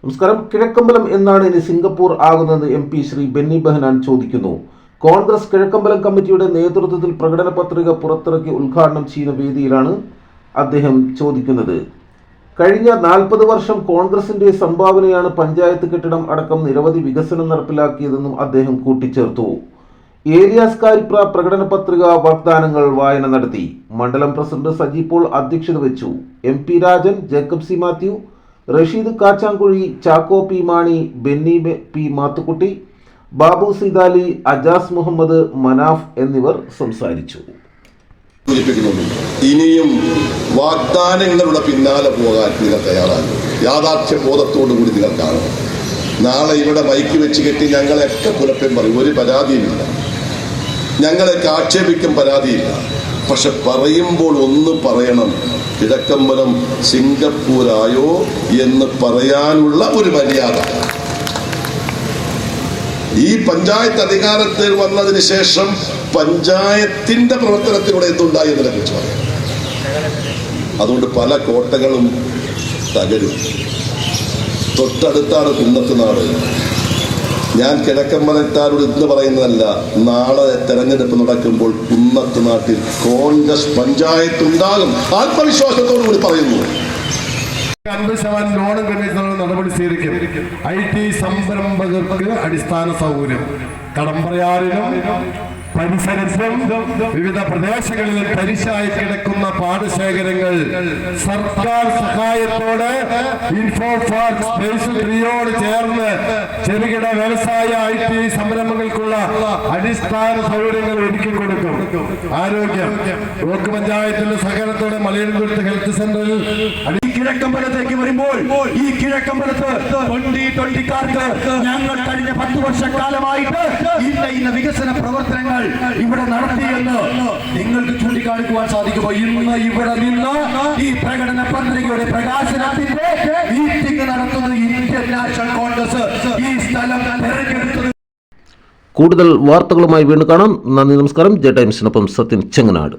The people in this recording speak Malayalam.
നമസ്കാരം. കിഴക്കമ്പലം എന്നാണ് ഇനി സിംഗപ്പൂർ ആകുന്നത് MP ശ്രീ ബെന്നി ബെഹനാൻ ചോദിക്കുന്നു. കോൺഗ്രസ് കിഴക്കമ്പലം കമ്മിറ്റിയുടെ നേതൃത്വത്തിൽ പ്രകടന പത്രിക പുറത്തിറക്കി ഉദ്ഘാടനം ചെയ്യുന്ന വേദിയിലാണ് അദ്ദേഹം ചോദിക്കുന്നത്. കഴിഞ്ഞ 40 വർഷം കോൺഗ്രസിന്റെ സംഭാവനയാണ് പഞ്ചായത്ത് കെട്ടിടം അടക്കം നിരവധി വികസനം നടപ്പിലാക്കിയതെന്നും അദ്ദേഹം കൂട്ടിച്ചേർത്തു. ഏലിയാസ് കാരിപ്ര പ്രകടന പത്രിക വാഗ്ദാനങ്ങൾ വായന നടത്തി. മണ്ഡലം പ്രസിഡന്റ് സജി പോൾ അധ്യക്ഷത വെച്ചു. MP Rajan, Jacob C Mathew, Rasheed Kachankuzhi, Chacko P Mani, Benny P Mathukutty, Babu Seethali, Ajas Muhammad, Manaf എന്നിവർ സംസാരിച്ചു. ഇനിയും വാഗ്ദാനങ്ങളുടെ പിന്നാലെ പോകാൻ നിങ്ങൾ തയ്യാറാകും. യാഥാർത്ഥ്യ ബോധത്തോടുകൂടി നിങ്ങൾ കാണും. നാളെ ഇവിടെ മൈക്ക് വെച്ച് കെട്ടി ഞങ്ങളെയൊക്കെ പുലപ്പൻ പറയും, ഒരു പരാതിയുമില്ല. ഞങ്ങളെയൊക്കെ ആക്ഷേപിക്കും, പരാതിയില്ല. പക്ഷെ പറയുമ്പോൾ ഒന്ന് പറയണം, കിഴക്കമ്പലം സിംഗപ്പൂരായോ എന്ന് പറയാനുള്ള ഒരു മര്യാദ. ഈ പഞ്ചായത്ത് അധികാരത്തിൽ വന്നതിന് ശേഷം പഞ്ചായത്തിന്റെ പ്രവർത്തനത്തിലൂടെ എന്തുണ്ടായി എന്നതിനെ കുറിച്ച് പറയാം. അതുകൊണ്ട് പല കോട്ടകളും തകരും. തൊട്ടടുത്താണ് കുന്നത്തുനാട്. ഞാൻ കിഴക്കമ്പലത്താരോട് ഇന്ന് പറയുന്നതല്ല, നാളെ തെരഞ്ഞെടുപ്പ് നടക്കുമ്പോൾ കുന്നത്തുനാട്ടിൽ കോൺഗ്രസ് പഞ്ചായത്ത് ഉണ്ടാകും. ആത്മവിശ്വാസത്തോടു കൂടി പറയുന്നു. 50% ലോണും കമ്മീഷനുള്ള നടപടി സ്വീകരിക്കും. IT സംരംഭകർക്ക് അടിസ്ഥാന സൗകര്യം കടമ്പറയാറിലും പരിസരത്തും വിവിധ പ്രദേശങ്ങളിലും തരിശായി കിടക്കുന്ന പാടശേഖരങ്ങൾ സർക്കാർ സഹായത്തോടെ ഇൻഫോപാർക്ക്യോട് ചേർന്ന് ചെറുകിട വ്യവസായ IT സംരംഭങ്ങൾക്കുള്ള അടിസ്ഥാന സൗകര്യങ്ങൾ ഒരുക്കി കൊടുക്കും. ആരോഗ്യം ബ്ലോക്ക് പഞ്ചായത്തിന്റെ സഹകരണത്തോടെ മലയൻകുളത്ത് ഹെൽത്ത് സെന്ററിൽ കിഴക്കമ്പലത്തേക്ക് വരുമ്പോൾ ഈ കിഴക്കമ്പലത്ത് 2020-കാർക്ക് ഞങ്ങൾ കഴിഞ്ഞ 10 വർഷക്കാലമായിട്ട് ഇന്ന വികസന പ്രവർത്തനങ്ങൾ ഇവിടെ നടത്തിയെന്ന് നിങ്ങൾക്ക് ചൂണ്ടിക്കാണിക്കുവാൻ സാധിക്കുമോ? ഇന്ന് ഇവിടെ നിന്ന് ഈ പ്രകടന പത്രികയുടെ പ്രകാശനത്തിന്റെ മീറ്റിംഗ് നടത്തുന്നത് ഇന്ത്യൻ നാഷണൽ കോൺഗ്രസ് ഈ സ്ഥലം തെരഞ്ഞെടുത്തത്. കൂടുതൽ വാർത്തകളുമായി വീണ്ടും കാണാം. നന്ദി, നമസ്കാരം. ജെ ടൈംസിനൊപ്പം സത്യൻ ചെങ്ങനാട്.